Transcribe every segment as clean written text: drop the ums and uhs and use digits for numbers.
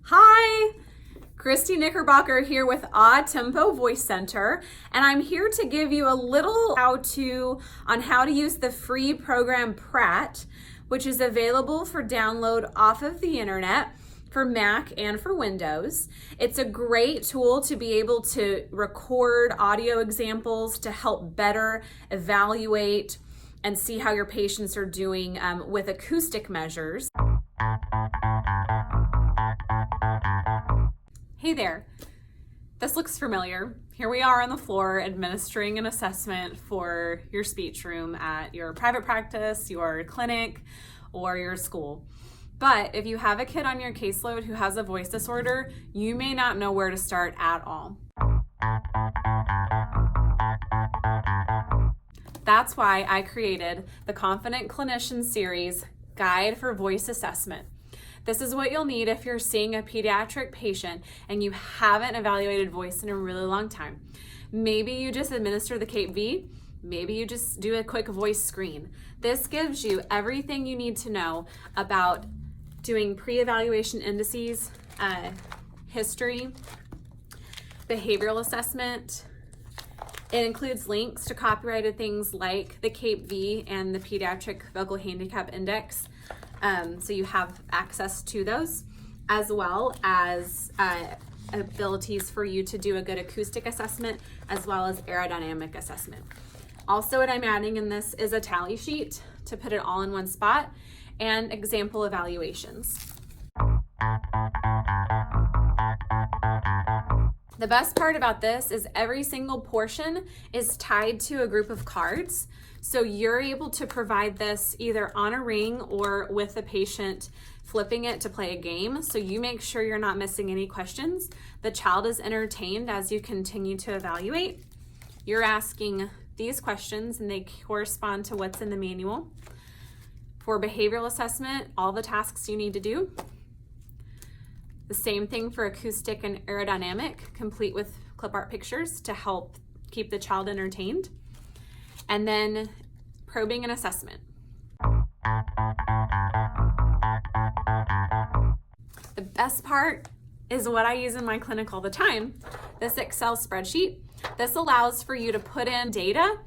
Hi, Christy Knickerbocker here with Tempo Voice Center, and I'm here to give you a little how-to on how to use the free program Pratt, which is available for download off of the internet for Mac and for Windows. It's a great tool to be able to record audio examples to help better evaluate and see how your patients are doing with acoustic measures. Hey there, this looks familiar. Here we are on the floor administering an assessment for your speech room at your private practice, your clinic, or your school. But if you have a kid on your caseload who has a voice disorder, you may not know where to start at all. That's why I created the Confident Clinician Series Guide for Voice Assessment. This is what you'll need if you're seeing a pediatric patient and you haven't evaluated voice in a really long time. Maybe you just administer the Cape V, maybe you just do a quick voice screen. This gives you everything you need to know about doing pre-evaluation indices, history, behavioral assessment. It includes links to copyrighted things like the Cape V and the Pediatric Vocal Handicap Index. So you have access to those, as well as abilities for you to do a good acoustic assessment as well as aerodynamic assessment. Also, what I'm adding in this is a tally sheet to put it all in one spot and example evaluations. The best part about this is every single portion is tied to a group of cards. So you're able to provide this either on a ring or with the patient flipping it to play a game. So you make sure you're not missing any questions. The child is entertained as you continue to evaluate. You're asking these questions and they correspond to what's in the manual. For behavioral assessment, all the tasks you need to do. The same thing for acoustic and aerodynamic, complete with clip art pictures to help keep the child entertained. And then probing and assessment. The best part is what I use in my clinic all the time, this Excel spreadsheet. This allows for you to put in data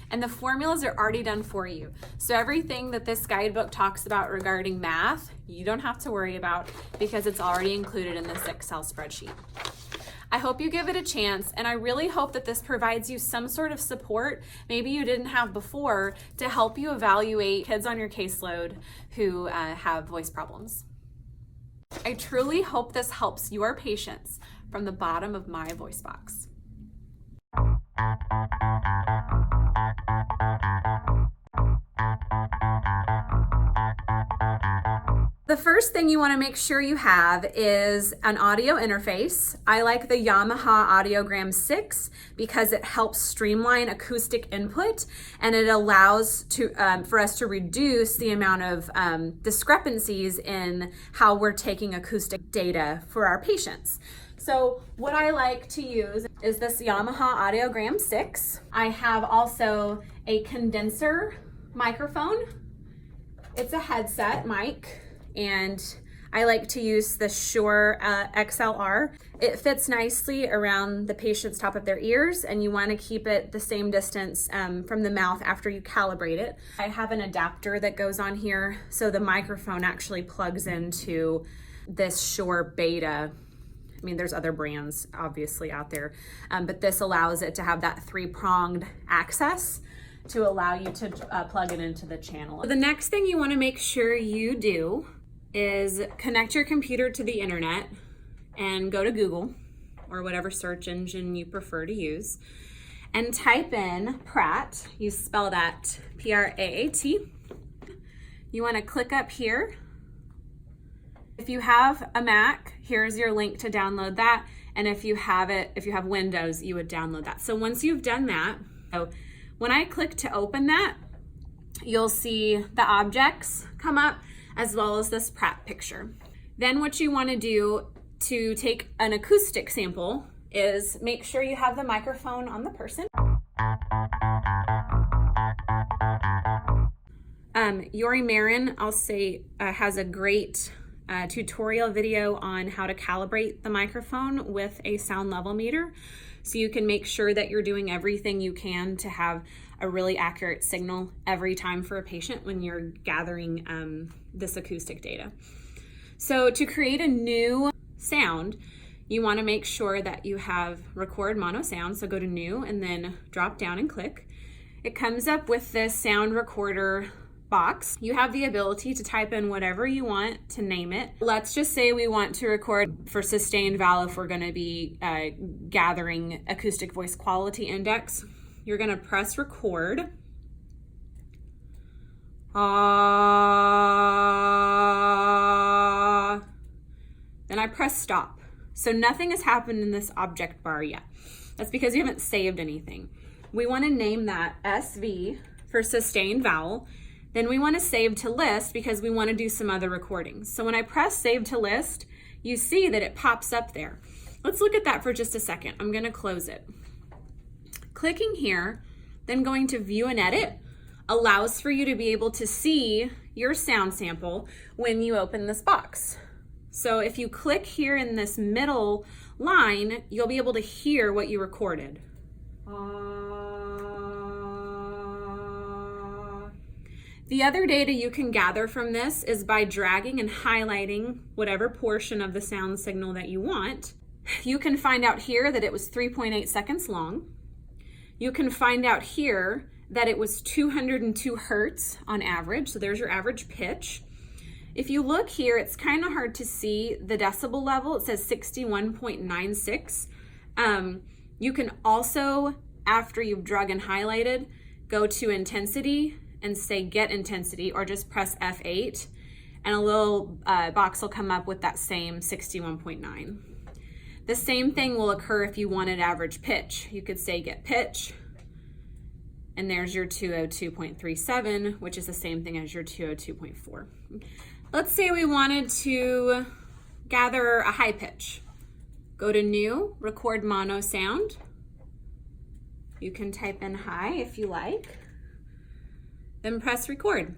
and the formulas are already done for you. So everything that this guidebook talks about regarding math, you don't have to worry about because it's already included in this Excel spreadsheet. I hope you give it a chance, and I really hope that this provides you some sort of support maybe you didn't have before to help you evaluate kids on your caseload who have voice problems. I truly hope this helps your patients from the bottom of my voice box. The first thing you want to make sure you have is an audio interface. I like the Yamaha Audiogram 6 because it helps streamline acoustic input and it allows for us to reduce the amount of discrepancies in how we're taking acoustic data for our patients. So what I like to use is this Yamaha Audiogram 6. I have also a condenser microphone. It's a headset mic. And I like to use the Shure XLR. It fits nicely around the patient's top of their ears, and you want to keep it the same distance from the mouth after you calibrate it. I have an adapter that goes on here, so the microphone actually plugs into this Shure Beta. I mean, there's other brands obviously out there, but this allows it to have that three-pronged access to allow you to plug it into the channel. The next thing you want to make sure you do is connect your computer to the internet and go to Google or whatever search engine you prefer to use and type in Pratt. You spell that P-R-A-A-T. You want to click up here. If you have a Mac, here's your link to download that. And if you have Windows, you would download that. So once you've done that, so when I click to open that, you'll see the objects come up as well as this Pratt picture. Then what you want to do to take an acoustic sample is make sure you have the microphone on the person. Yori Marin, I'll say, has a great tutorial video on how to calibrate the microphone with a sound level meter. So you can make sure that you're doing everything you can to have a really accurate signal every time for a patient when you're gathering this acoustic data. So to create a new sound, you want to make sure that you have record mono sound. So go to new and then drop down and click. It comes up with this sound recorder box. You have the ability to type in whatever you want to name it. Let's just say we want to record for sustained vowel if we're going to be gathering acoustic voice quality index. You're going to press record. Then I press stop. So nothing has happened in this object bar yet. That's because you haven't saved anything. We want to name that SV for sustained vowel. Then we want to save to list because we want to do some other recordings. So when I press save to list, you see that it pops up there. Let's look at that for just a second. I'm going to close it. Clicking here, then going to view and edit allows for you to be able to see your sound sample when you open this box. So if you click here in this middle line, you'll be able to hear what you recorded. The other data you can gather from this is by dragging and highlighting whatever portion of the sound signal that you want. You can find out here that it was 3.8 seconds long. You can find out here that it was 202 hertz on average, so there's your average pitch. If you look here, it's kind of hard to see the decibel level. It says 61.96. You can also, after you've drug and highlighted, go to intensity and say get intensity, or just press F8 and a little box will come up with that same 61.9. The same thing will occur if you wanted average pitch. You could say get pitch, and there's your 202.37, which is the same thing as your 202.4. Let's say we wanted to gather a high pitch. Go to new, record mono sound. You can type in high if you like. Then press record.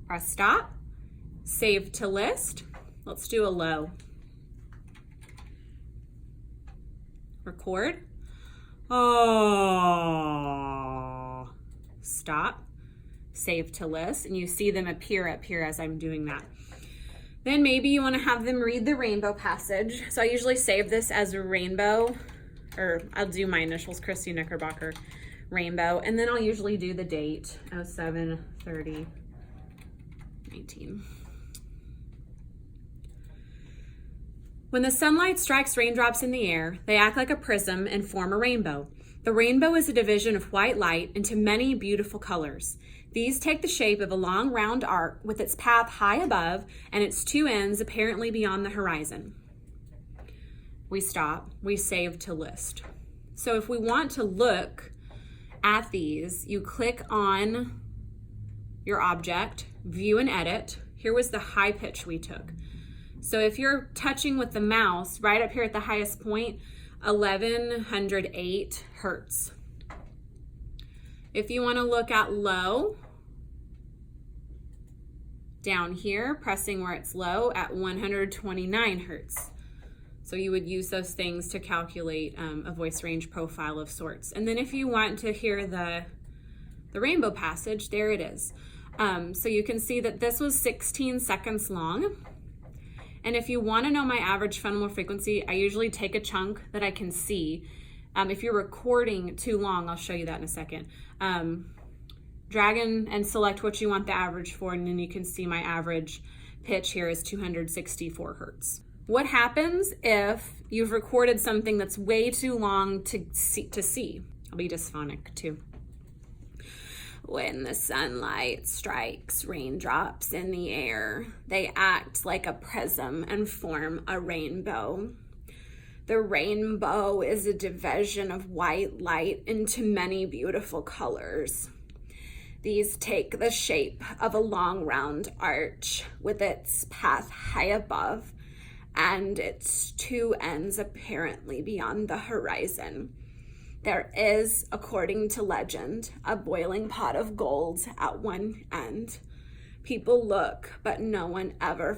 Press stop. Save to list. Let's do a low. Record. Stop. Save to list. And you see them appear up here as I'm doing that. Then maybe you want to have them read the rainbow passage. So I usually save this as a rainbow, or I'll do my initials, Christy Knickerbocker, rainbow, and then I'll usually do the date, 07/30/19. When the sunlight strikes raindrops in the air, they act like a prism and form a rainbow. The rainbow is a division of white light into many beautiful colors. These take the shape of a long round arc with its path high above and its two ends apparently beyond the horizon. We stop, we save to list. So if we want to look at these, you click on your object, view and edit. Here was the high pitch we took. So if you're touching with the mouse, right up here at the highest point, 1108 hertz. If you want to look at low, down here, pressing where it's low at 129 hertz. So you would use those things to calculate a voice range profile of sorts. And then if you want to hear the rainbow passage, there it is. So you can see that this was 16 seconds long. And if you want to know my average phonal frequency, I usually take a chunk that I can see. If you're recording too long, I'll show you that in a second. Drag in and select what you want the average for, and then you can see my average pitch here is 264 hertz. What happens if you've recorded something that's way too long to see? I'll be dysphonic too. When the sunlight strikes raindrops in the air, they act like a prism and form a rainbow. The rainbow is a division of white light into many beautiful colors. These take the shape of a long round arch with its path high above and its two ends apparently beyond the horizon. There is, according to legend, a boiling pot of gold at one end. People look, but no one ever